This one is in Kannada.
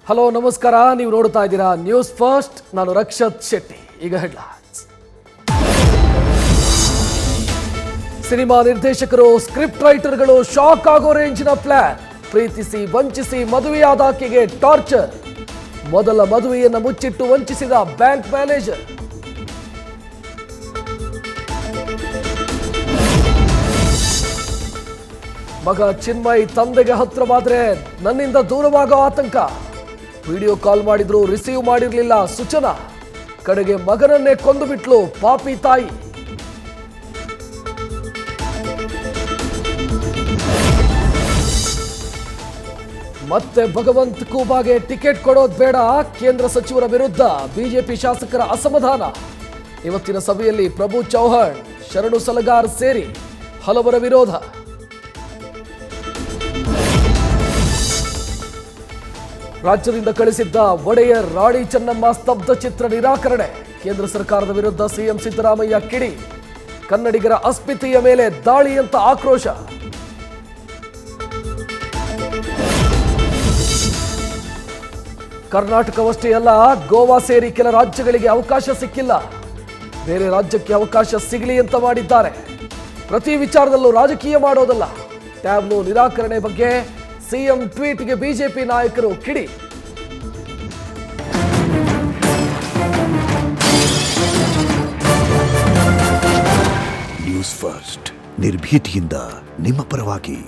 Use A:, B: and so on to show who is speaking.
A: ಹಲೋ ನಮಸ್ಕಾರ, ನೀವು ನೋಡ್ತಾ ಇದ್ದೀರಾ ನ್ಯೂಸ್ ಫಸ್ಟ್. ನಾನು ರಕ್ಷತ್ ಶೆಟ್ಟಿ. ಈಗ ಹೆಡ್ಲೈನ್ಸ್. ಸಿನಿಮಾ ನಿರ್ದೇಶಕರು, ಸ್ಕ್ರಿಪ್ಟ್ ರೈಟರ್ಗಳು ಶಾಕ್ ಆಗೋ ರೇಂಜಿನ ಪ್ಲಾನ್. ಪ್ರೀತಿಸಿ ವಂಚಿಸಿ ಮದುವೆಯಾದ ಆಕೆಗೆ ಟಾರ್ಚರ್. ಮೊದಲ ಮದುವೆಯನ್ನು ಮುಚ್ಚಿಟ್ಟು ವಂಚಿಸಿದ ಬ್ಯಾಂಕ್ ಮ್ಯಾನೇಜರ್. ಮಗ ಚಿನ್ಮಯ್ ತಂದೆಗೆ ಹತ್ರವಾದ್ರೆ ನನ್ನಿಂದ ದೂರವಾಗೋ ಆತಂಕ. ವಿಡಿಯೋ ಕಾಲ್ ಮಾಡಿದ್ರು ರಿಸೀವ್ ಮಾಡಿರಲಿಲ್ಲ ಸೂಚನಾ. ಕಡೆಗೆ ಮಗನನ್ನೇ ಕೊಂದು ಬಿಟ್ಲು ಪಾಪಿ ತಾಯಿ. ಮತ್ತೆ ಭಗವಂತ್ ಖೂಬಾಗೆ ಟಿಕೆಟ್ ಕೊಡೋದು ಬೇಡ, ಕೇಂದ್ರ ಸಚಿವರ ವಿರುದ್ಧ ಬಿಜೆಪಿ ಶಾಸಕರ ಅಸಮಾಧಾನ. ಇವತ್ತಿನ ಸಭೆಯಲ್ಲಿ ಪ್ರಭು ಚೌಹಾಣ್, ಶರಣು ಸಲಗಾರ್ ಸೇರಿ ಹಲವರ ವಿರೋಧ. ರಾಜ್ಯದಿಂದ ಕಳಿಸಿದ್ದ ಒಡೆಯರ್ ರಾಣಿ ಚೆನ್ನಮ್ಮ ಸ್ತಬ್ಧ ಚಿತ್ರ ನಿರಾಕರಣೆ. ಕೇಂದ್ರ ಸರ್ಕಾರದ ವಿರುದ್ಧ ಸಿಎಂ ಸಿದ್ದರಾಮಯ್ಯ ಕಿಡಿ. ಕನ್ನಡಿಗರ ಅಸ್ಮಿತೆಯ ಮೇಲೆ ದಾಳಿ ಅಂತ ಆಕ್ರೋಶ. ಕರ್ನಾಟಕವಷ್ಟೇ ಅಲ್ಲ, ಗೋವಾ ಸೇರಿ ಕೆಲ ರಾಜ್ಯಗಳಿಗೆ ಅವಕಾಶ ಸಿಕ್ಕಿಲ್ಲ. ಬೇರೆ ರಾಜ್ಯಕ್ಕೆ ಅವಕಾಶ ಸಿಗಲಿ ಅಂತ ಮಾಡಿದ್ದಾರೆ. ಪ್ರತಿ ವಿಚಾರದಲ್ಲೂ ರಾಜಕೀಯ ಮಾಡೋದಲ್ಲ. ಟ್ಯಾಬ್ಲೋ ನಿರಾಕರಣೆ ಬಗ್ಗೆ ಸಿಎಂ ಟ್ವೀಟ್ಗೆ ಬಿಜೆಪಿ ನಾಯಕರು ಕಿಡಿ.
B: ನ್ಯೂಸ್ ಫಸ್ಟ್, ನಿರ್ಭೀತಿಯಿಂದ ನಿಮ್ಮ ಪರವಾಗಿ.